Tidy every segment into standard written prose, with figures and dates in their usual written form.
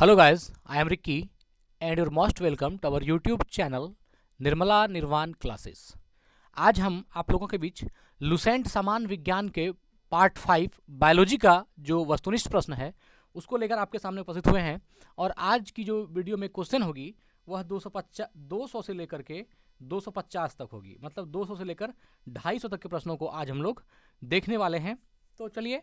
Hello guys, I am Ricky and you're most welcome to our YouTube channel Nirmala निर्वाण classes. आज हम आप लोगों के बीच लुसेंट समान विज्ञान के पार्ट 5 बायोलॉजी का जो वस्तुनिष्ठ प्रश्न है उसको लेकर आपके सामने उपस्थित हुए हैं। और आज की जो वीडियो में क्वेश्चन होगी वह 200 से लेकर के 250 तक होगी, मतलब 200 से लेकर 250 तक के प्रश्नों को आज हम लोग देखने वाले हैं। तो चलिए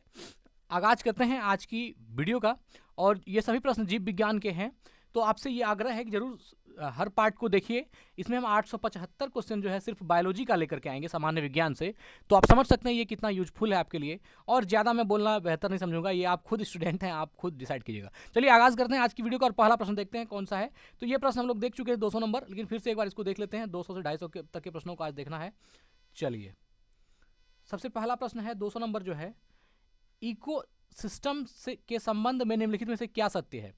आगाज करते हैं आज की वीडियो का। और ये सभी प्रश्न जीव विज्ञान के हैं, तो आपसे ये आग्रह है कि जरूर हर पार्ट को देखिए। इसमें हम 875 क्वेश्चन जो है सिर्फ बायोलॉजी का लेकर के आएंगे, सामान्य विज्ञान से। तो आप समझ सकते हैं ये कितना यूजफुल है आपके लिए। और ज़्यादा मैं बोलना बेहतर नहीं समझूंगा, ये आप खुद स्टूडेंट हैं, आप खुद डिसाइड कीजिएगा। चलिए आगाज करते हैं आज की वीडियो का और पहला प्रश्न देखते हैं कौन सा है। तो ये प्रश्न हम लोग देख चुके हैं 200 नंबर, लेकिन फिर से एक बार इसको देख लेते हैं। 200 से 250 तक के प्रश्नों को आज देखना है। चलिए सबसे पहला प्रश्न है 200 नंबर जो है, इको सिस्टम से के संबंध में निम्नलिखित में से क्या सत्य है।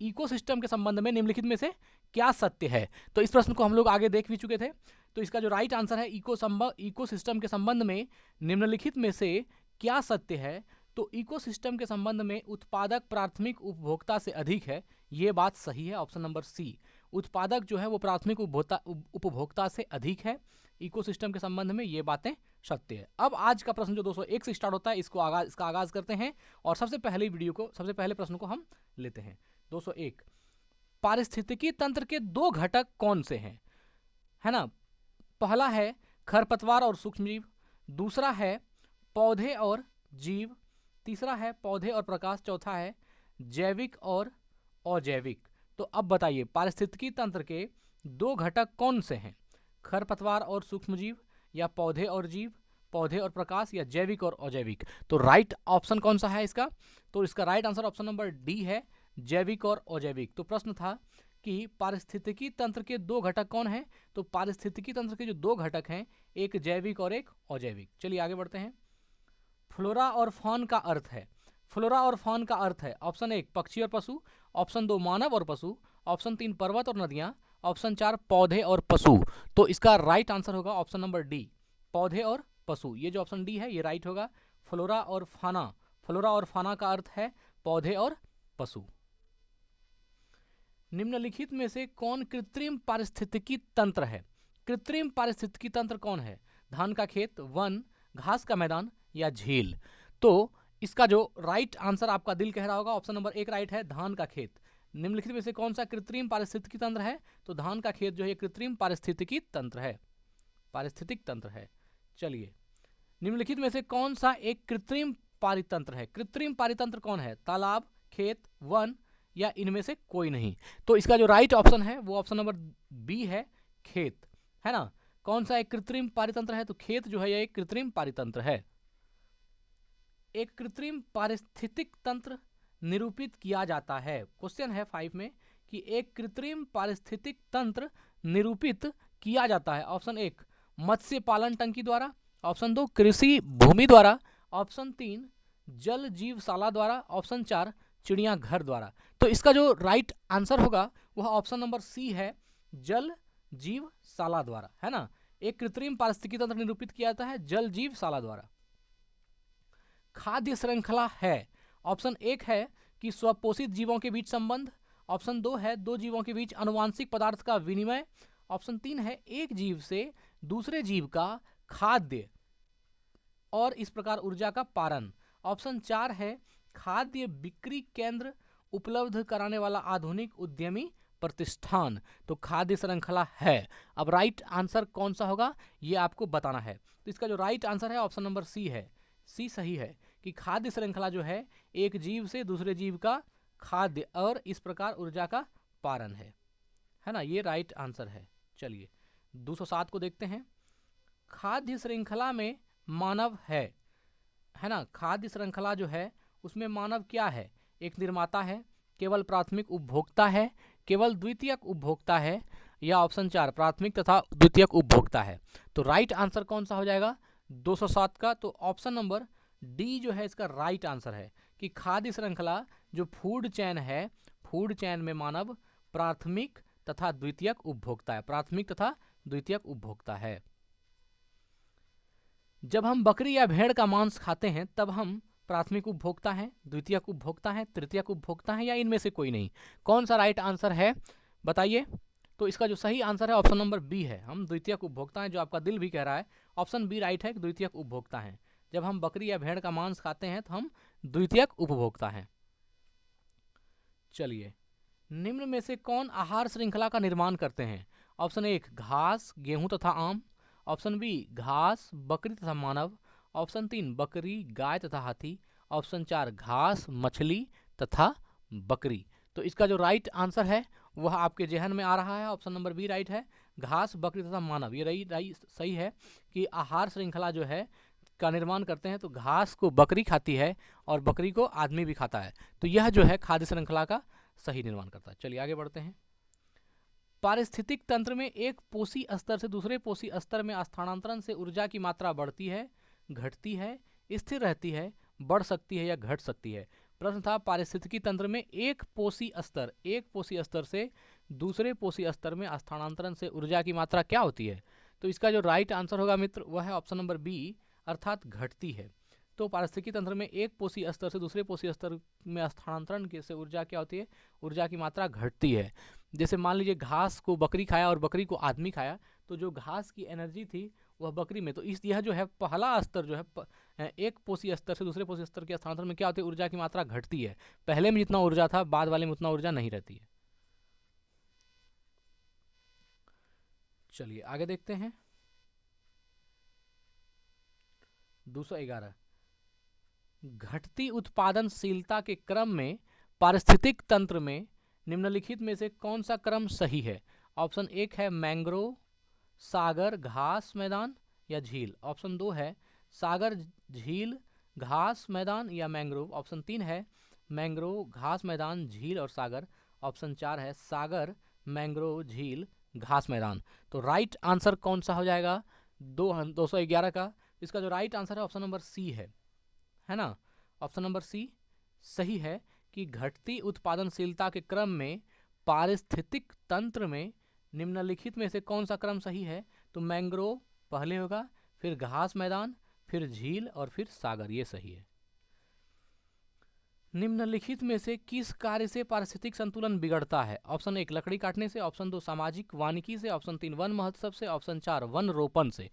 इकोसिस्टम के संबंध में निम्नलिखित में से क्या सत्य है। तो इस प्रश्न को हम लोग आगे देख भी चुके थे। तो इसका जो राइट आंसर है इकोसिस्टम के संबंध में निम्नलिखित में से क्या सत्य है। तो इकोसिस्टम के संबंध में उत्पादक प्राथमिक उपभोक्ता से अधिक है, ये बात सही है। ऑप्शन नंबर सी, उत्पादक जो है वो प्राथमिक उपभोक्ता से अधिक है। इकोसिस्टम के संबंध में ये बातें सत्य है। अब आज का प्रश्न जो 201 से स्टार्ट होता है इसका आगाज करते हैं और सबसे पहले प्रश्न को हम लेते हैं। 201, पारिस्थितिकी तंत्र के दो घटक कौन से हैं, है ना। पहला है खरपतवार और सूक्ष्मजीव, दूसरा है पौधे और जीव, तीसरा है पौधे और प्रकाश, चौथा है जैविक और अजैविक। तो अब बताइए पारिस्थितिकी तंत्र के दो घटक कौन से हैं, खरपतवार और सूक्ष्मजीव या पौधे और जीव, पौधे और प्रकाश या जैविक और अजैविक। तो राइट ऑप्शन कौन सा है इसका। तो इसका right answer option number D है, जैविक और अजैविक। तो प्रश्न था कि पारिस्थितिकी तंत्र के दो घटक कौन हैं। तो पारिस्थितिकी तंत्र के जो दो घटक हैं, एक जैविक और एक अजैविक। चलिए आगे बढ़ते हैं। फ्लोरा और फॉन का अर्थ है, फ्लोरा और फॉन का अर्थ है ऑप्शन 1 पक्षी और पशु, ऑप्शन 2 मानव और पशु, ऑप्शन 3 पर्वत और नदियां, ऑप्शन 4 पौधे और पशु। तो इसका राइट आंसर होगा ऑप्शन नंबर डी, पौधे और पशु। ये जो ऑप्शन डी है ये राइट होगा। फ्लोरा और फाना का अर्थ है पौधे और पशु। निम्नलिखित में से कौन कृत्रिम पारिस्थितिकी तंत्र है। कृत्रिम पारिस्थितिकी तंत्र कौन है, धान का खेत, वन, घास का मैदान या झील। तो इसका जो राइट आंसर आपका दिल कह रहा होगा ऑप्शन नंबर 1 राइट है, धान का खेत। निम्नलिखित में से कौन सा कृत्रिम पारिस्थितिकी तंत्र है। तो धान का खेत जो है कृत्रिम पारिस्थितिकी तंत्र है, पारिस्थितिक तंत्र है। चलिए निम्नलिखित में से कौन सा एक कृत्रिम पारितंत्र है। कृत्रिम पारितंत्र कौन है, तालाब, खेत, वन या इनमें से कोई नहीं। तो इसका जो राइट ऑप्शन है वो ऑप्शन नंबर बी है, खेत, है ना। कौन सा एक कृत्रिम पारितंत्र है, तो खेत जो है यह एक कृत्रिम पारितंत्र है। एक कृत्रिम पारिस्थितिक तंत्र निरूपित किया जाता है। क्वेश्चन है 5 में कि एक कृत्रिम पारिस्थितिक तंत्र निरूपित किया जाता है। ऑप्शन 1 मत्स्य पालन टंकी द्वारा, ऑप्शन 2 कृषि भूमि द्वारा, ऑप्शन 3 जल जीवशाला द्वारा, ऑप्शन 4 चिड़ियाघर द्वारा। तो इसका जो राइट आंसर होगा वह ऑप्शन नंबर सी है, जल जीवशाला द्वारा, है ना। एक कृत्रिम पारिस्थितिकी तंत्र निरूपित किया जाता है जल जीवशाला द्वारा। खाद्य श्रृंखला है, ऑप्शन 1 है कि स्वपोषित जीवों के बीच संबंध, ऑप्शन 2 है दो जीवों के बीच आनुवांशिक पदार्थ का विनिमय, ऑप्शन 3 है एक जीव से दूसरे जीव का खाद्य और इस प्रकार ऊर्जा का पारण, ऑप्शन 4 है खाद्य बिक्री केंद्र उपलब्ध कराने वाला आधुनिक उद्यमी प्रतिष्ठान। तो खाद्य श्रृंखला है। अब राइट आंसर कौन सा होगा ये आपको बताना है। तो इसका जो राइट आंसर है ऑप्शन नंबर सी है, सी सही है कि खाद्य श्रृंखला जो है एक जीव से दूसरे जीव का खाद्य और इस प्रकार ऊर्जा का पारण है ना। ये राइट आंसर है। चलिए 207 को देखते हैं। खाद्य श्रृंखला में मानव है ना। खाद्य श्रृंखला जो है उसमें मानव क्या है, एक निर्माता है, केवल प्राथमिक उपभोक्ता है, केवल द्वितीयक उपभोक्ता है या ऑप्शन 4 प्राथमिक तथा द्वितीयक उपभोक्ता है। तो राइट आंसर कौन सा हो जाएगा 207 का। तो ऑप्शन नंबर डी जो है इसका राइट आंसर है कि खाद्य श्रृंखला जो फूड चैन है, फूड चैन में मानव प्राथमिक तथा द्वितीयक उपभोक्ता है, प्राथमिक तथा द्वितीयक उपभोक्ता है। जब हम बकरी या भेड़ का मांस खाते हैं तब हम प्राथमिक उपभोक्ता हैं, द्वितीयक उपभोक्ता हैं, तृतीयक उपभोक्ता हैं, या इनमें से कोई नहीं? कौन सा राइट आंसर है बताइए। तो इसका जो सही आंसर है ऑप्शन नंबर बी है, हम द्वितीयक उपभोक्ता हैं, जो आपका दिल भी कह रहा है। ऑप्शन बी राइट है कि द्वितीयक उपभोक्ता हैं। जब हम बकरी या भेड़ का मांस खाते हैं तो हम द्वितीयक उपभोक्ता हैं। चलिए, निम्न में से कौन आहार श्रृंखला का निर्माण करते हैं? ऑप्शन एक घास, गेहूं तथा आम। ऑप्शन बी घास, बकरी तथा मानव। ऑप्शन तीन बकरी, गाय तथा हाथी। ऑप्शन चार घास, मछली तथा बकरी। तो इसका जो राइट आंसर है वह आपके जहन में आ रहा है, ऑप्शन नंबर बी राइट है, घास, बकरी तथा मानव। ये रही सही है कि आहार श्रृंखला जो है का निर्माण करते हैं तो घास को बकरी खाती है और बकरी को आदमी भी खाता है। तो यह जो है खाद्य श्रृंखला का सही निर्माण करता है। चलिए आगे बढ़ते हैं। पारिस्थितिक तंत्र में एक पोषी स्तर से दूसरे पोषी स्तर में स्थानांतरण से ऊर्जा की मात्रा बढ़ती है, घटती है, स्थिर रहती है, बढ़ सकती है या घट सकती है? प्रश्न था पारिस्थितिकी तंत्र में एक पोषी स्तर से दूसरे पोषी स्तर में स्थानांतरण से ऊर्जा की मात्रा क्या होती है? तो इसका जो राइट आंसर होगा मित्र वह है ऑप्शन नंबर बी, अर्थात घटती है। तो पारिस्थितिकी तंत्र में एक पोषी स्तर से दूसरे पोषी स्तर में स्थानांतरण के से ऊर्जा क्या होती है? ऊर्जा की मात्रा घटती है। जैसे मान लीजिए घास को बकरी खाया और बकरी को आदमी खाया, तो जो घास की एनर्जी थी वह बकरी में, तो यह जो है पहला स्तर जो है एक पोषी स्तर से दूसरे पोषी स्तर के स्थानांतरण में क्या होती है? ऊर्जा की मात्रा घटती है। पहले में जितना ऊर्जा था बाद वाले में उतना ऊर्जा नहीं रहती है। चलिए आगे देखते हैं। 211 घटती उत्पादनशीलता के क्रम में पारिस्थितिक तंत्र में निम्नलिखित में से कौन सा क्रम सही है? ऑप्शन एक है मैंग्रोव, सागर, घास, मैदान या झील। ऑप्शन दो है सागर, झील, घास, मैदान या मैंग्रोव। ऑप्शन तीन है मैंग्रोव, घास, मैदान, झील और सागर। ऑप्शन चार है सागर, मैंग्रोव, झील, घास, मैदान। तो राइट आंसर कौन सा हो जाएगा 211 का? इसका जो राइट आंसर है ऑप्शन नंबर सी है ना। ऑप्शन नंबर सी सही है कि घटती उत्पादनशीलता के क्रम में पारिस्थितिक तंत्र में निम्नलिखित में से कौन सा क्रम सही है? तो मैंग्रोव पहले होगा, फिर घास मैदान, फिर झील और फिर सागर, ये सही है। निम्नलिखित में से किस कार्य से पारिस्थितिक संतुलन बिगड़ता है? ऑप्शन एक लकड़ी काटने से, ऑप्शन दो सामाजिक वानिकी से, ऑप्शन तीन वन महोत्सव से, ऑप्शन चार वन रोपण से।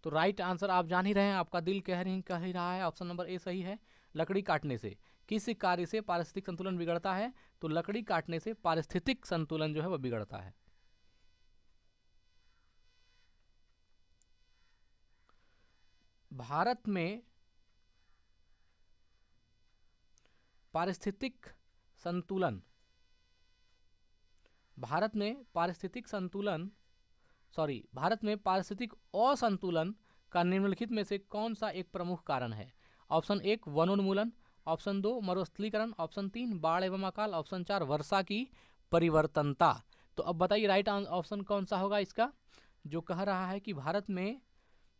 तो राइट आंसर आप जान ही रहे हैं, आपका दिल कह ही रहा है, ऑप्शन नंबर ए सही है, लकड़ी काटने से। किस कार्य से पारिस्थितिक संतुलन बिगड़ता है? तो लकड़ी काटने से पारिस्थितिक संतुलन जो है वह बिगड़ता है। भारत में पारिस्थितिक संतुलन भारत में पारिस्थितिक असंतुलन का निम्नलिखित में से कौन सा एक प्रमुख कारण है? ऑप्शन एक वनोन्मूलन, ऑप्शन दो मरुस्थलीकरण, ऑप्शन तीन बाढ़ एवं अकाल, ऑप्शन चार वर्षा की परिवर्तनता। तो अब बताइए राइट ऑप्शन कौन सा होगा इसका? जो कह रहा है कि भारत में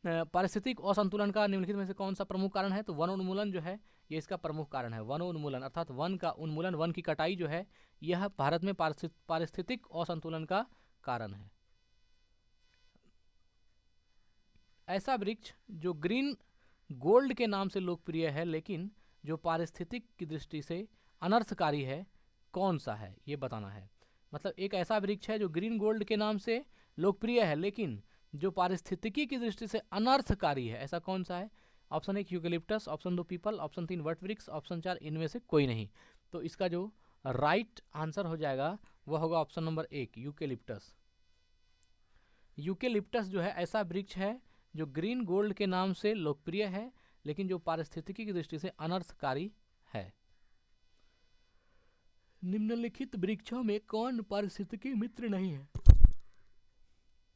पारिस्थितिक असंतुलन का निम्नलिखित में से कौन सा प्रमुख कारण है? तो वन उन्मूलन जो है ये इसका प्रमुख कारण है। वन उन्मूलन अर्थात वन का उन्मूलन, वन की कटाई जो है यह भारत में पारिस्थितिक असंतुलन का कारण है। ऐसा वृक्ष जो ग्रीन गोल्ड के नाम से लोकप्रिय है लेकिन जो पारिस्थितिक की दृष्टि से अनर्थकारी है, कौन सा है ये बताना है। मतलब एक ऐसा वृक्ष है जो ग्रीन गोल्ड के नाम से लोकप्रिय है लेकिन जो पारिस्थितिकी की दृष्टि से अनर्थकारी है, ऐसा कौन सा है? ऑप्शन एक यूकेलिप्टस, ऑप्शन दो पीपल, ऑप्शन तीन वट वृक्ष, ऑप्शन चार इनमें से कोई नहीं। तो इसका जो राइट आंसर हो जाएगा वह होगा ऑप्शन नंबर एक यूकेलिप्टस। यूकेलिप्टस जो है ऐसा वृक्ष है जो ग्रीन गोल्ड के नाम से लोकप्रिय है लेकिन जो पारिस्थितिकी की दृष्टि से अनर्थकारी है। निम्नलिखित वृक्षों में कौन पारिस्थितिकी मित्र नहीं है?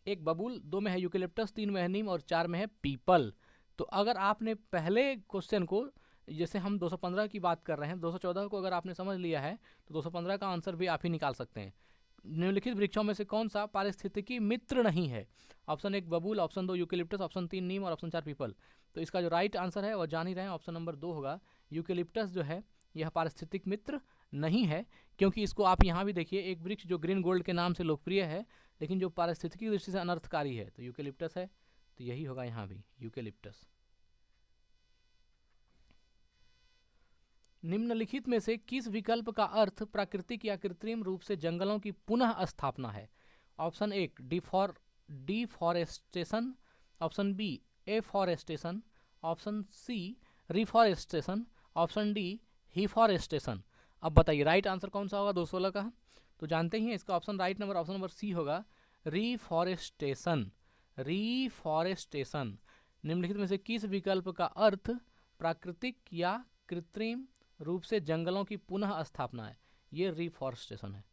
एक बबूल, दो में है यूकेलिप्टस, तीन में है नीम और चार में है पीपल। तो अगर आपने पहले क्वेश्चन को, जैसे हम 215 की बात कर रहे हैं, 214 को अगर आपने समझ लिया है तो 215 का आंसर भी आप ही निकाल सकते हैं। निम्नलिखित वृक्षों में से कौन सा पारिस्थितिकी मित्र नहीं है? ऑप्शन एक बबूल, ऑप्शन दो यूकेलिप्टस, ऑप्शन तीन नीम और ऑप्शन चार पीपल। तो इसका जो राइट आंसर है वह जान ही रहे हैं, ऑप्शन नंबर दो होगा। यूकेलिप्टस जो है यह पारिस्थितिक मित्र नहीं है, क्योंकि इसको आप यहाँ भी देखिए, एक वृक्ष जो ग्रीन गोल्ड के नाम से लोकप्रिय है लेकिन जो पारिस्थितिकी दृष्टि से अनर्थकारी है, तो यूकेलिप्टस है। तो यही होगा यहाँ भी यूकेलिप्टस। निम्नलिखित में से किस विकल्प का अर्थ प्राकृतिक या कृत्रिम रूप से जंगलों की पुनः स्थापना है? ऑप्शन एक deforestation, option B afforestation, option C reforestation, option D हिफॉरेस्टेशन। अब बताइए राइट आंसर कौन सा होगा 216 का? तो जानते ही हैं इसका option right number option number C होगा, रिफॉरेस्टेशन। रिफॉरेस्टेशन। निम्नलिखित में से किस विकल्प का अर्थ प्राकृतिक या कृत्रिम रूप से जंगलों की पुनः स्थापना है? ये रिफॉरेस्टेशन है।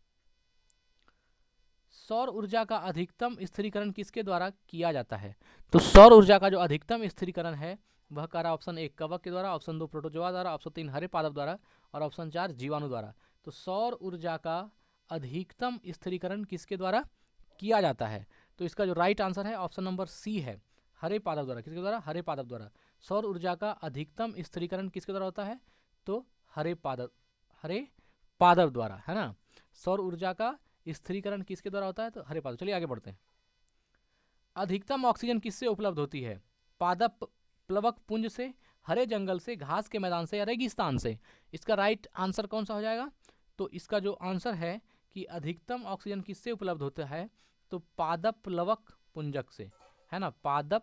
सौर ऊर्जा का अधिकतम स्थिरीकरण किसके द्वारा किया जाता है? तो सौर ऊर्जा का जो अधिकतम स्थिरीकरण है वह कार्य ऑप्शन एक कवक के द्वारा, ऑप्शन दो प्रोटोजोआ द्वारा, ऑप्शन तीन हरे पादप द्वारा और ऑप्शन चार जीवाणु द्वारा। तो सौर ऊर्जा का अधिकतम स्थिरीकरण किसके द्वारा किया जाता है? तो इसका जो राइट आंसर है ऑप्शन नंबर सी है, हरे पादप द्वारा। किसके द्वारा? हरे पादप द्वारा। सौर ऊर्जा का अधिकतम स्थिरीकरण किसके द्वारा होता है? तो हरे पादप द्वारा, है ना। सौर ऊर्जा का स्थिरीकरण किसके द्वारा होता है? तो हरे पादप। चलिए आगे बढ़ते हैं। अधिकतम ऑक्सीजन किससे उपलब्ध होती है? पादप प्लवक पुंज से, हरे जंगल से, घास के मैदान से या रेगिस्तान से? इसका राइट आंसर कौन सा हो जाएगा? तो इसका जो आंसर है कि अधिकतम ऑक्सीजन किससे उपलब्ध होता है? तो पादप प्लवक पुंजक से, है ना। पादप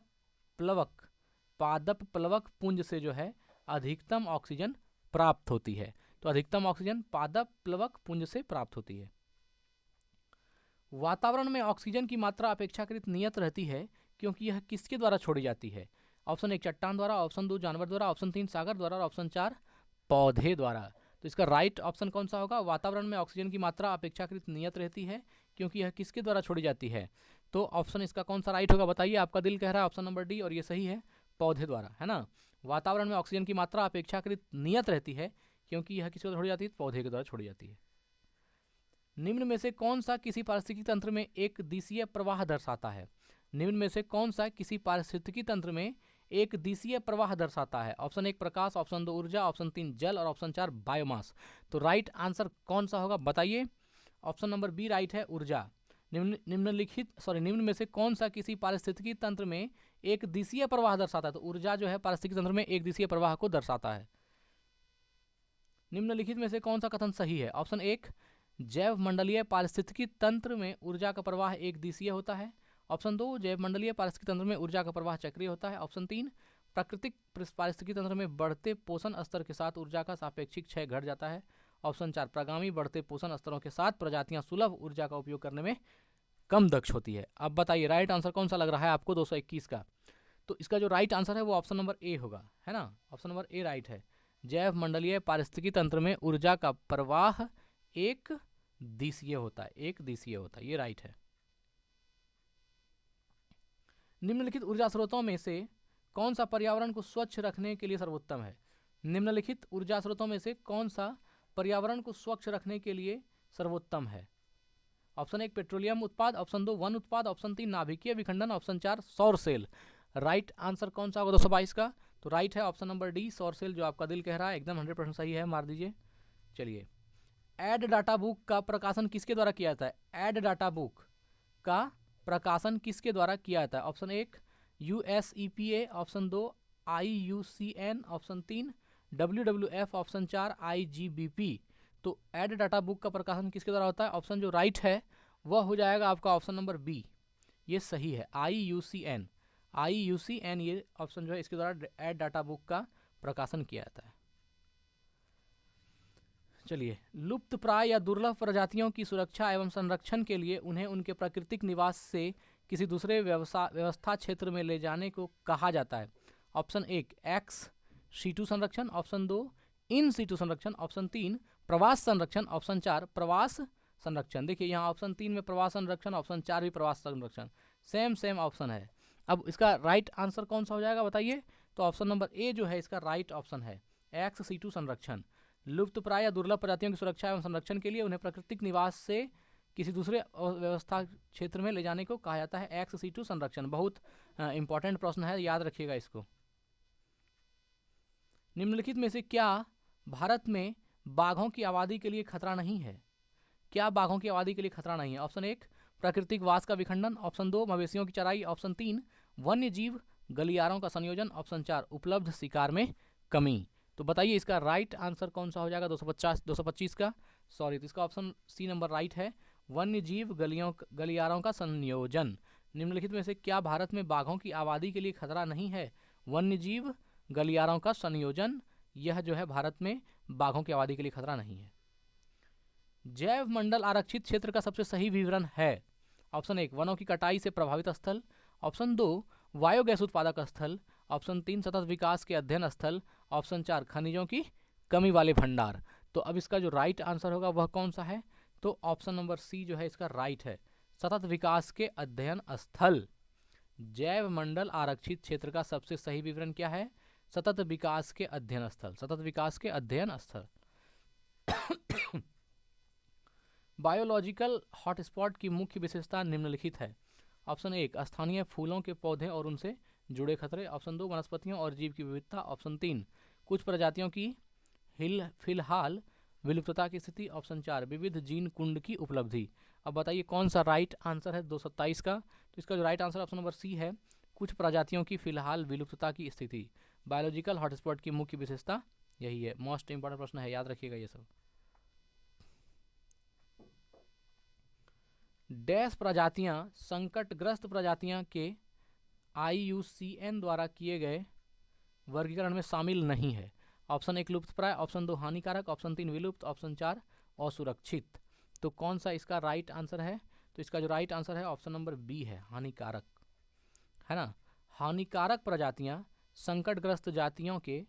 प्लवक पुंज से जो है अधिकतम ऑक्सीजन प्राप्त होती है। तो अधिकतम ऑक्सीजन पादप प्लवक पुंज से प्राप्त होती है। वातावरण में ऑक्सीजन की मात्रा अपेक्षाकृत नियत रहती है क्योंकि यह किसके द्वारा छोड़ी जाती है? ऑप्शन एक चट्टान द्वारा, ऑप्शन दो जानवर द्वारा, ऑप्शन तीन सागर द्वारा और ऑप्शन चार पौधे द्वारा। तो इसका राइट ऑप्शन कौन सा होगा? वातावरण में ऑक्सीजन की मात्रा अपेक्षाकृत नियत रहती है क्योंकि यह किसके द्वारा छोड़ी जाती है? तो ऑप्शन इसका कौन सा राइट होगा बताइए? आपका दिल कह रहा है ऑप्शन नंबर डी और ये सही है, पौधे द्वारा, है ना। वातावरण में ऑक्सीजन की मात्रा अपेक्षाकृत नियत रहती है क्योंकि यह किसके द्वारा छोड़ी जाती है? पौधे के द्वारा छोड़ी जाती है। निम्न में से कौन सा किसी पारिस्थितिकी तंत्र में एक दिशीय प्रवाह दर्शाता है? निम्न में से कौन सा किसी पारिस्थितिकी तंत्र में एक दिशीय प्रवाह दर्शाता है? ऑप्शन एक प्रकाश, ऑप्शन दो ऊर्जा, ऑप्शन तीन जल और ऑप्शन चार बायोमास। तो राइट आंसर कौन सा होगा बताइए? ऑप्शन नंबर बी राइट है, ऊर्जा। निम्न में से कौन सा किसी पारिस्थितिकी तंत्र में एक दिशीय प्रवाह दर्शाता है? तो ऊर्जा जो है पारिस्थितिकी तंत्र में एक दिशीय प्रवाह को दर्शाता है। निम्नलिखित में से कौन सा कथन सही है? ऑप्शन एक जैव मंडलीय पारिस्थितिकी तंत्र में ऊर्जा का प्रवाह एक दिशीय होता है। ऑप्शन दो जैव मंडलीय पारिस्थितिकी तंत्र में ऊर्जा का प्रवाह चक्रीय होता है। ऑप्शन तीन प्राकृतिक पारिस्थितिकी तंत्र में बढ़ते पोषण स्तर के साथ ऊर्जा का सापेक्षिक क्षय घट जाता है। ऑप्शन चार प्रगामी बढ़ते पोषण स्तरों के साथ प्रजातियां सुलभ ऊर्जा का उपयोग करने में कम दक्ष होती है। अब बताइए राइट आंसर कौन सा लग रहा है आपको 221 का? तो इसका जो राइट आंसर है वो ऑप्शन नंबर ए होगा, है ना। ऑप्शन नंबर ए राइट है, जैव मंडलीय पारिस्थितिकी तंत्र में ऊर्जा का प्रवाह एक दिशीय होता है, एक दिशीय होता है, ये राइट है। निम्नलिखित ऊर्जा स्रोतों में से कौन सा पर्यावरण को स्वच्छ रखने के लिए सर्वोत्तम है? निम्नलिखित ऊर्जा स्रोतों में से कौन सा पर्यावरण को स्वच्छ रखने के लिए सर्वोत्तम है? ऑप्शन एक पेट्रोलियम उत्पाद, ऑप्शन दो वन उत्पाद, ऑप्शन तीन नाभिकीय विखंडन, ऑप्शन चार सौर सेल। राइट आंसर कौन सा होगा 222 का? तो राइट है ऑप्शन नंबर डी सौर सेल, जो आपका दिल कह रहा है एकदम 100% सही है, मार दीजिए। चलिए, एड डाटा बुक का प्रकाशन किसके द्वारा किया जाता है? एड डाटा बुक का प्रकाशन किसके द्वारा किया जाता है? ऑप्शन एक USEPA, ऑप्शन दो IUCN, ऑप्शन तीन WWF, ऑप्शन चार IGBP। तो एड डाटा बुक का प्रकाशन किसके द्वारा होता है? ऑप्शन जो राइट है वह हो जाएगा आपका ऑप्शन नंबर बी, ये सही है, IUCN। ये ऑप्शन जो है इसके द्वारा एड डाटा बुक का प्रकाशन किया जाता है। चलिए, लुप्त प्राय या दुर्लभ प्रजातियों की सुरक्षा एवं संरक्षण के लिए उन्हें उनके प्राकृतिक निवास से किसी दूसरे व्यवस्था क्षेत्र में ले जाने को कहा जाता है। ऑप्शन एक एक्स सीटू संरक्षण, ऑप्शन दो इन सीटू संरक्षण, ऑप्शन तीन प्रवास संरक्षण, ऑप्शन चार प्रवास संरक्षण। देखिए यहाँ ऑप्शन तीन में प्रवास संरक्षण, ऑप्शन चार भी प्रवास संरक्षण, सेम ऑप्शन है। अब इसका राइट आंसर कौन सा हो जाएगा बताइए? तो ऑप्शन नंबर ए जो है इसका राइट ऑप्शन है, एक्स सीटू संरक्षण। लुप्त प्राय या दुर्लभ प्रजातियों की सुरक्षा एवं संरक्षण के लिए उन्हें प्राकृतिक निवास से किसी दूसरे व्यवस्था क्षेत्र में ले जाने को कहा जाता है एक्स सीटू संरक्षण। बहुत इंपॉर्टेंट प्रश्न है, याद रखिएगा इसको। निम्नलिखित में से क्या भारत में बाघों की आबादी के लिए खतरा नहीं है? क्या बाघों की आबादी के लिए खतरा नहीं है? ऑप्शन एक प्राकृतिक वास का विखंडन, ऑप्शन दो मवेशियों की चराई, ऑप्शन तीन वन्य जीव गलियारों का संयोजन, ऑप्शन चार उपलब्ध शिकार में कमी। तो बताइए इसका राइट आंसर कौन सा हो जाएगा 225 का, सॉरी, तो इसका ऑप्शन सी नंबर राइट है। वन्य जीव गलियारों का संयोजन, निम्नलिखित में से क्या भारत में बाघों की आबादी के लिए खतरा नहीं है? वन्य जीव गलियारों का संयोजन, यह जो है भारत में बाघों की आबादी के लिए खतरा नहीं है। जैव मंडल आरक्षित क्षेत्र का सबसे सही विवरण है? ऑप्शन 1 वनों की कटाई से प्रभावित स्थल, ऑप्शन 2 बायोगैस उत्पादक स्थल, ऑप्शन 3 सतत विकास के अध्ययन स्थल, ऑप्शन 4 खनिजों की कमी वाले भंडार। तो अब इसका जो राइट आंसर होगा वह कौन सा है? तो ऑप्शन नंबर सी जो है इसका राइट है, सतत विकास के अध्ययन स्थल। जैव मंडल आरक्षित क्षेत्र का सबसे सही विवरण क्या है? सतत विकास के अध्ययन स्थल, सतत विकास के अध्ययन स्थल। बायोलॉजिकल हॉटस्पॉट की मुख्य विशेषता निम्नलिखित है। ऑप्शन 1 स्थानीय फूलों के पौधे और उनसे जुड़े खतरे, ऑप्शन 2 वनस्पतियों और जीव की विविधता, ऑप्शन 3 कुछ प्रजातियों की फिलहाल विलुप्तता की स्थिति, ऑप्शन 4 विविध जीन कुंड की उपलब्धि। अब बताइए कौन सा राइट आंसर है 227 का? तो इसका जो right answer option number C है, कुछ प्रजातियों की फिलहाल विलुप्तता की स्थिति। बायोलॉजिकल हॉटस्पॉट की मुख्य विशेषता यही है। मोस्ट इंपॉर्टेंट प्रश्न है, याद रखिएगा ये सब। डैश प्रजातियां संकटग्रस्त प्रजातियां के IUCN द्वारा किए गए वर्गीकरण में शामिल नहीं है। ऑप्शन 1 लुप्तप्राय, ऑप्शन 2 हानिकारक, ऑप्शन 3 विलुप्त, ऑप्शन 4 असुरक्षित। तो कौन सा इसका राइट आंसर है? तो इसका जो राइट आंसर है ऑप्शन नंबर बी है, हानिकारक, है ना। हानिकारक प्रजातियां संकटग्रस्त जातियों के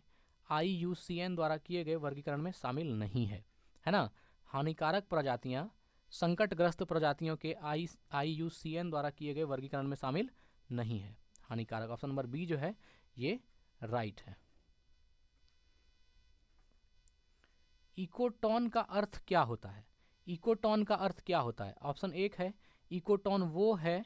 IUCN द्वारा किए गए वर्गीकरण में शामिल नहीं है ना। हानिकारक प्रजातियां संकटग्रस्त प्रजातियों के IUCN द्वारा किए गए वर्गीकरण में शामिल नहीं है, हानिकारक। ऑप्शन नंबर बी जो है ये राइट है। इकोटॉन का अर्थ क्या होता है? इकोटॉन का अर्थ क्या होता है? ऑप्शन 1 है इकोटॉन वो है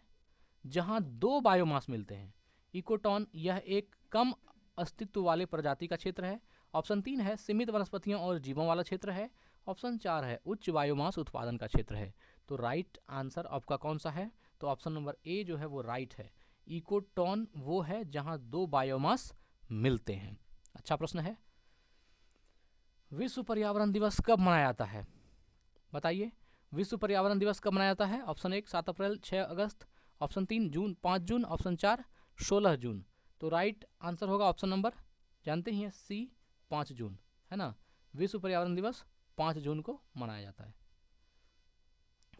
जहां दो बायोमास मिलते हैं। इकोटॉन यह एक कम अस्तित्व वाले प्रजाति का क्षेत्र है। ऑप्शन 3 है सीमित वनस्पतियों और जीवों वाला क्षेत्र है। ऑप्शन 4 है उच्च बायोमास उत्पादन का क्षेत्र है। तो राइट आंसर आपका कौन सा है? तो ऑप्शन नंबर ए जो है वो राइट है। इकोटॉन वो है जहां दो बायोमास मिलते हैं। अच्छा प्रश्न है। विश्व पर्यावरण दिवस कब मनाया जाता है? बताइए विश्व पर्यावरण दिवस कब मनाया जाता है? ऑप्शन 1 7 अप्रैल, 6 अगस्त, ऑप्शन 3 जून, 5 जून, ऑप्शन 4 16 जून। तो राइट आंसर होगा ऑप्शन नंबर जानते ही हैं सी, 5 जून, है ना। विश्व पर्यावरण दिवस 5 जून को मनाया जाता है।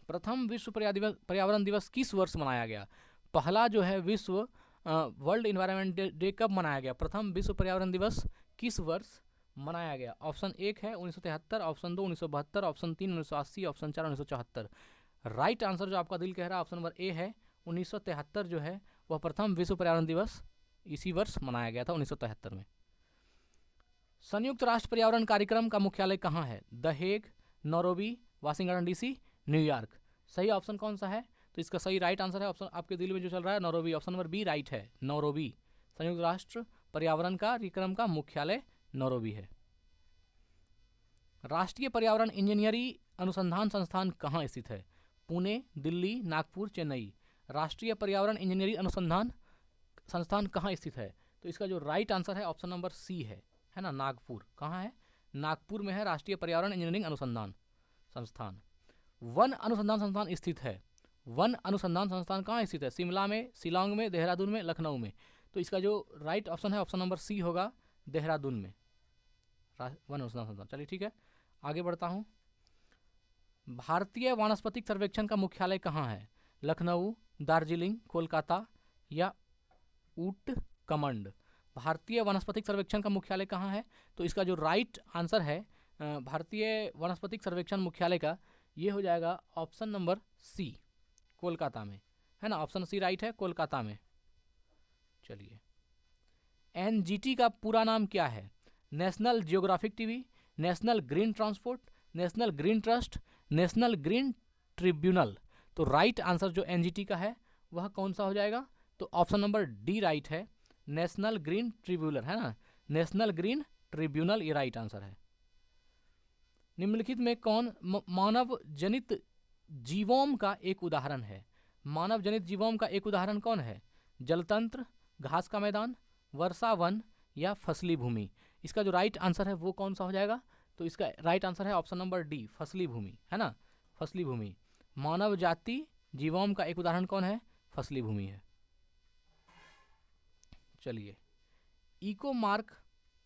प्रथम विश्व पर्यावरण दिवस किस वर्ष मनाया गया? पहला जो है विश्व वर्ल्ड इन्वायरमेंट डे कब मनाया गया? प्रथम विश्व पर्यावरण दिवस किस वर्ष मनाया गया? ऑप्शन 1 है 1973, option 2 1972, option 3 1980, option 4 1974। Right answer जो आपका दिल कह रहा है ऑप्शन नंबर ए है 1973 जो है वह प्रथम विश्व पर्यावरण दिवस इसी वर्ष मनाया गया था 1973 में। संयुक्त राष्ट्र पर्यावरण कार्यक्रम का मुख्यालय कहाँ है? The Hague, Nairobi, Washington DC, New York. सही ऑप्शन कौन सा है? तो इसका सही राइट आंसर है ऑप्शन आपके दिल में जो चल रहा है Nairobi, option number B right है, नैरोबी। संयुक्त राष्ट्र पर्यावरण कार्यक्रम का मुख्यालय नैरोबी है। राष्ट्रीय पर्यावरण इंजीनियरिंग अनुसंधान संस्थान कहाँ स्थित है? पुणे, दिल्ली, नागपुर, चेन्नई। राष्ट्रीय पर्यावरण इंजीनियरिंग अनुसंधान संस्थान कहाँ स्थित है? तो इसका जो राइट आंसर है ऑप्शन नंबर सी है ना, नागपुर। कहाँ है? नागपुर में है राष्ट्रीय पर्यावरण इंजीनियरिंग अनुसंधान संस्थान। वन अनुसंधान संस्थान स्थित है। वन अनुसंधान संस्थान कहाँ स्थित है? शिमला में, शिलोंग में, देहरादून में, लखनऊ में। तो इसका जो राइट ऑप्शन है ऑप्शन नंबर सी होगा, देहरादून में वन अनुसंधान संस्थान। चलिए ठीक है, आगे बढ़ता हूँ। भारतीय वानस्पतिक सर्वेक्षण का मुख्यालय कहाँ है? लखनऊ, दार्जिलिंग, कोलकाता या उत्तराखंड। भारतीय वनस्पतिक सर्वेक्षण का मुख्यालय कहाँ है? तो इसका जो राइट आंसर है भारतीय वनस्पतिक सर्वेक्षण मुख्यालय का ये हो जाएगा ऑप्शन नंबर सी, कोलकाता में, है ना। ऑप्शन सी राइट है, कोलकाता में। चलिए, NGT का पूरा नाम क्या है? National geographic TV, national green transport, national green trust, national green tribunal. तो राइट आंसर जो NGT का है वह कौन सा हो जाएगा? तो ऑप्शन नंबर डी राइट है, नेशनल ग्रीन ट्रिब्यूनल, है ना, नेशनल ग्रीन ट्रिब्यूनल ये राइट आंसर है। निम्नलिखित में कौन मानव जनित जीवोम का एक उदाहरण है? मानव जनित जीवोम का एक उदाहरण कौन है? जलतंत्र, घास का मैदान, वर्षा वन या फसली भूमि। इसका जो राइट आंसर है वो कौन सा हो जाएगा? तो इसका राइट आंसर है ऑप्शन नंबर डी, फसली भूमि, है ना, फसली भूमि। मानव जाति जीवाणु का एक उदाहरण कौन है? फसली भूमि है। चलिए, इको मार्क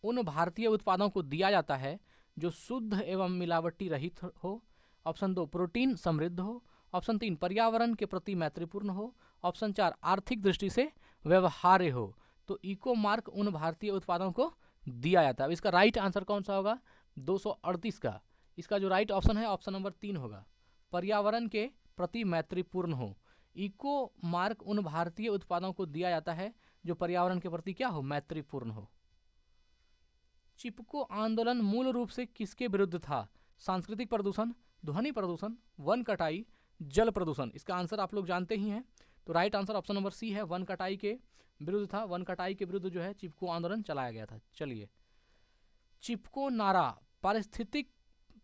उन भारतीय उत्पादों को दिया जाता है जो शुद्ध एवं मिलावटी रहित हो। ऑप्शन 2 प्रोटीन समृद्ध हो। ऑप्शन 3 पर्यावरण के प्रति मैत्रीपूर्ण हो। ऑप्शन 4 आर्थिक दृष्टि से व्यवहार्य हो। तो इको मार्क उन भारतीय उत्पादों को दिया जाता है। अब इसका राइट आंसर कौन सा होगा? 238 का। इसका जो राइट ऑप्शन है ऑप्शन नंबर 3 होगा, पर्यावरण के प्रति मैत्रीपूर्ण हो। इको मार्क उन भारतीय उत्पादों को दिया जाता है जो पर्यावरण के प्रति क्या हो? मैत्रीपूर्ण हो। चिपको आंदोलन मूल रूप से किसके विरुद्ध था? सांस्कृतिक प्रदूषण, ध्वनि प्रदूषण, वन कटाई, जल प्रदूषण। इसका आंसर आप लोग जानते ही हैं। तो right answer option number C है, वन कटाई के विरुद्ध था। वन कटाई के विरुद्ध जो है चिपको आंदोलन चलाया गया था। चलिए, चिपको नारा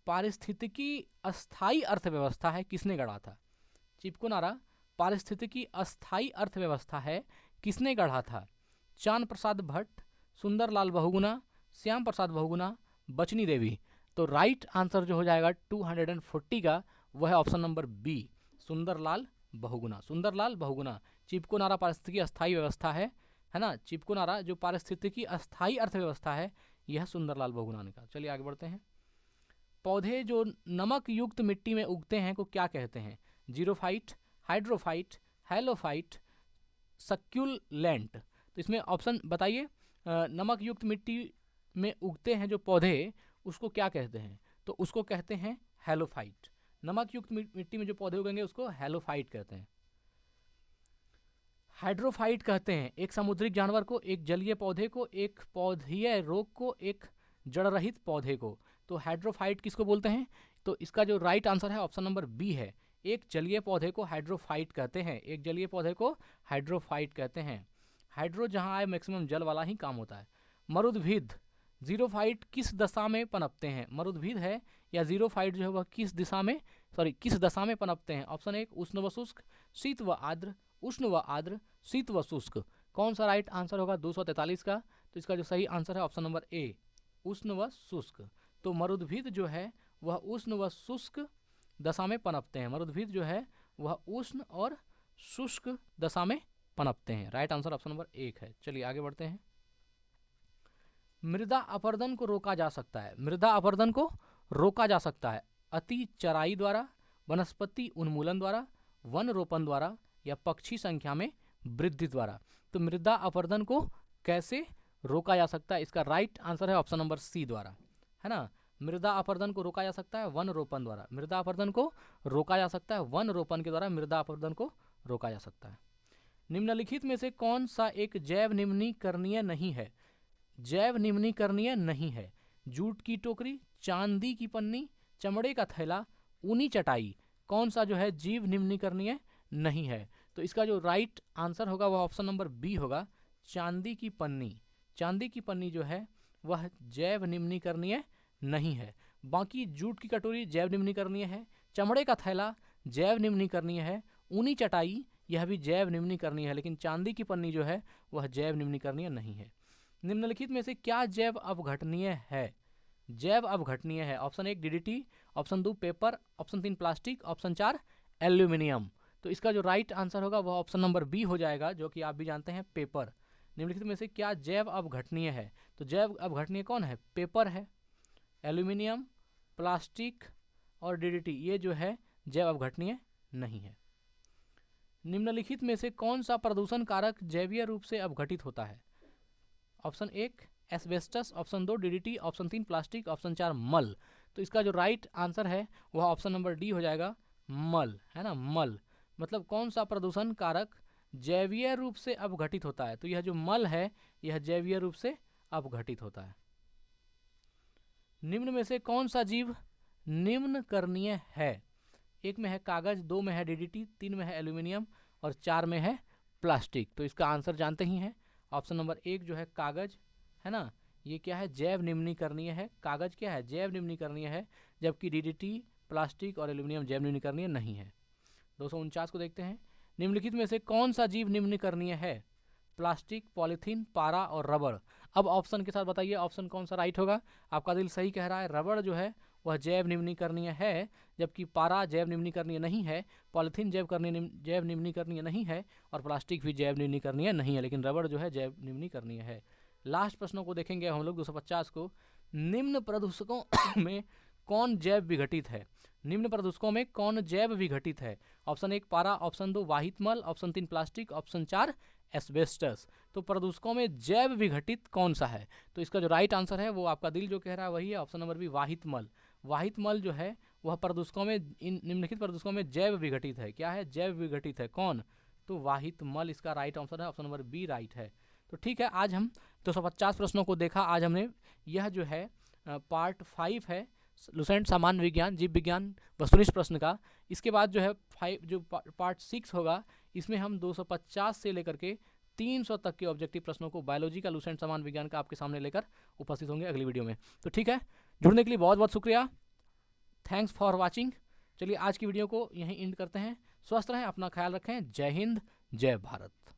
पारिस्थितिकी अस्थायी अर्थव्यवस्था है, किसने गढ़ा था? चिपको नारा पारिस्थितिकी अस्थायी अर्थव्यवस्था है, किसने गढ़ा था? चांद प्रसाद भट्ट, सुंदरलाल बहुगुणा, श्याम प्रसाद बहुगुणा, बचनी देवी। तो राइट आंसर जो हो जाएगा 240 का वह है option number B, Sunderlal Bahuguna. Sunderlal Bahuguna. Chipko नारा पारिस्थितिकी अस्थायी व्यवस्था है ना, चिपको नारा जो पारिस्थितिकी अस्थायी अर्थव्यवस्था है, यह सुंदरलाल बहुगुणा ने कहा। चलिए आगे बढ़ते हैं। पौधे जो नमक युक्त मिट्टी में उगते हैं को क्या कहते हैं? Xerophyte, hydrophyte, halophyte, succulent. तो इसमें ऑप्शन बताइए। नमक युक्त मिट्टी में उगते हैं जो पौधे, उसको क्या कहते हैं? तो उसको कहते हैं हैलोफाइट। नमक युक्त मिट्टी में जो पौधे उगेंगे उसको हैलोफाइट कहते हैं। हाइड्रोफाइट कहते हैं एक समुद्री जानवर को, एक जलीय पौधे को, एक पौधीय रोग को, एक जड़ रहित पौधे को। तो हाइड्रोफाइट किसको बोलते हैं? तो इसका जो राइट आंसर है ऑप्शन नंबर बी है, एक जलीय पौधे को हाइड्रोफाइट कहते हैं। एक जलीय पौधे को हाइड्रोफाइट कहते हैं। हाइड्रो जहाँ आए मैक्सिमम जल वाला ही काम होता है। मरुद्भिद, जीरोफाइट किस दशा में पनपते हैं? मरुद्भिद है या जीरोफाइट जो है वह किस दशा में पनपते हैं? ऑप्शन 1 उष्ण व शुष्क, शीत व आर्द्र, उष्ण व आर्द्र, शीत व शुष्क। कौन सा राइट आंसर होगा 243 का? तो इसका जो सही आंसर है ऑप्शन नंबर ए, उष्ण व शुष्क। तो मरुद्भिद जो है वह उष्ण व शुष्क दशा में पनपते हैं। मरुद्भिद जो है वह उष्ण और शुष्क दशा में पनपते हैं। राइट आंसर ऑप्शन नंबर 1 है। चलिए आगे बढ़ते हैं। मृदा अपरदन को रोका जा सकता है। मृदा अपरदन को रोका जा सकता है अति चराई द्वारा, वनस्पति उन्मूलन द्वारा, वन रोपण द्वारा या पक्षी संख्या में वृद्धि द्वारा। तो मृदा अपरदन को कैसे रोका जा सकता है? इसका राइट आंसर है ऑप्शन नंबर सी द्वारा, है ना। मृदा अपरदन को रोका जा सकता है वन रोपण द्वारा। मृदा अपरदन को रोका जा सकता है वन रोपण के द्वारा मृदा अपरदन को रोका जा सकता है। निम्नलिखित में से कौन सा एक जैव निम्नीकरणीय नहीं है? जैव निम्नीकरणीय नहीं है। जूट की टोकरी, चांदी की पन्नी, चमड़े का थैला, ऊनी चटाई। कौन सा जो है जीव निम्नीकरणीय नहीं है? तो इसका जो राइट आंसर होगा वह ऑप्शन नंबर बी होगा, चांदी की पन्नी। चांदी की पन्नी जो है वह जैव निम्नीकरणीय नहीं है। बाकी जूट की कटोरी जैव निम्नीकरणीय है, चमड़े का थैला जैव निम्नीकरणीय है, ऊनी चटाई यह भी जैव निम्नीकरणीय है, लेकिन चांदी की पन्नी जो है वह जैव निम्नीकरणीय नहीं है। निम्नलिखित में से क्या जैव अपघटनीय है? जैव अपघटनीय है। Option 1 DDT, option 2 paper, option 3 plastic, option 4 aluminium. तो इसका जो राइट आंसर होगा वह ऑप्शन नंबर बी हो जाएगा, जो कि आप भी जानते हैं पेपर। निम्नलिखित में से क्या जैव अपघटनीय है? तो जैव अपघटनीय कौन है? पेपर है, एल्यूमिनियम, प्लास्टिक और डीडीटी, ये जो है जैव अपघटनीय नहीं है। निम्नलिखित में से कौन सा प्रदूषण कारक जैवीय रूप से अपघटित होता है? Option 1 asbestos, option 2 DDT, option 3 plastic, option 4 मल। तो इसका जो राइट आंसर है वह ऑप्शन नंबर डी हो जाएगा, मल, है ना। मल मतलब कौन सा प्रदूषण कारक जैवीय रूप से अपघटित होता है? तो यह जो मल है यह जैवीय रूप से अपघटित होता है। निम्न में से कौन सा जीव निम्नकरणीय है? 1 में है कागज, 2 में है डीडीटी, 3 में है एल्यूमिनियम और 4 में है प्लास्टिक। तो इसका आंसर जानते ही हैं, ऑप्शन नंबर 1 जो है कागज, है ना, ये क्या है? जैव निम्नीकरणीय है। कागज क्या है? जैव निम्नीकरणीय है, जबकि डीडीटी, प्लास्टिक और एल्यूमिनियम जैव निम्नीकरणीय नहीं है। 249 को देखते हैं। निम्नलिखित में से कौन सा जीव निम्नीकरणीय है? प्लास्टिक, पॉलीथीन, पारा और रबड़। अब ऑप्शन के साथ बताइए ऑप्शन कौन सा राइट होगा। आपका दिल सही कह रहा है, रबड़ जो है वह जैव निम्नीकरणीय है, जबकि पारा जैव निम्नीकरणीय नहीं है, पॉलिथीन जैव निम्नीकरणीय नहीं है, और प्लास्टिक भी जैव निम्नीकरणीय नहीं है, लेकिन रबड़ जो है जैव निम्नीकरणीय है। लास्ट प्रश्नों को देखेंगे हम लोग 250 को। निम्न प्रदूषकों में कौन जैव विघटित है? निम्न प्रदूषकों में कौन जैव विघटित है? ऑप्शन 1 पारा, ऑप्शन 2 वाहित मल, ऑप्शन 3 प्लास्टिक, ऑप्शन 4 एस्बेस्टस। तो प्रदूषकों में जैव विघटित कौन सा है? तो इसका जो राइट आंसर है वो आपका दिल जो कह रहा है वही है, ऑप्शन नंबर बी वाहित मल। वाहित मल जो है वह प्रदूषकों में, इन निम्नलिखित प्रदूषकों में जैव विघटित है। क्या है? जैव विघटित है। कौन? तो वाहित मल इसका राइट आंसर है, ऑप्शन नंबर बी राइट है। तो ठीक है, आज हम 250 प्रश्नों को देखा। आज हमने यह जो है पार्ट 5 है लुसेंट सामान्य विज्ञान जीव विज्ञान वस्तुनिष्ठ प्रश्न का। इसके बाद जो है पार्ट 6 होगा, इसमें हम 250 से लेकर के 300 तक के ऑब्जेक्टिव प्रश्नों को बायोलॉजी का लुसेंट सामान्य विज्ञान का आपके सामने लेकर उपस्थित होंगे अगली वीडियो में। तो ठीक है, जुड़ने के लिए बहुत बहुत शुक्रिया, थैंक्स फॉर वॉचिंग। चलिए आज की वीडियो को यहीं एंड करते हैं। स्वस्थ रहें, अपना ख्याल रखें। जय हिंद, जय भारत।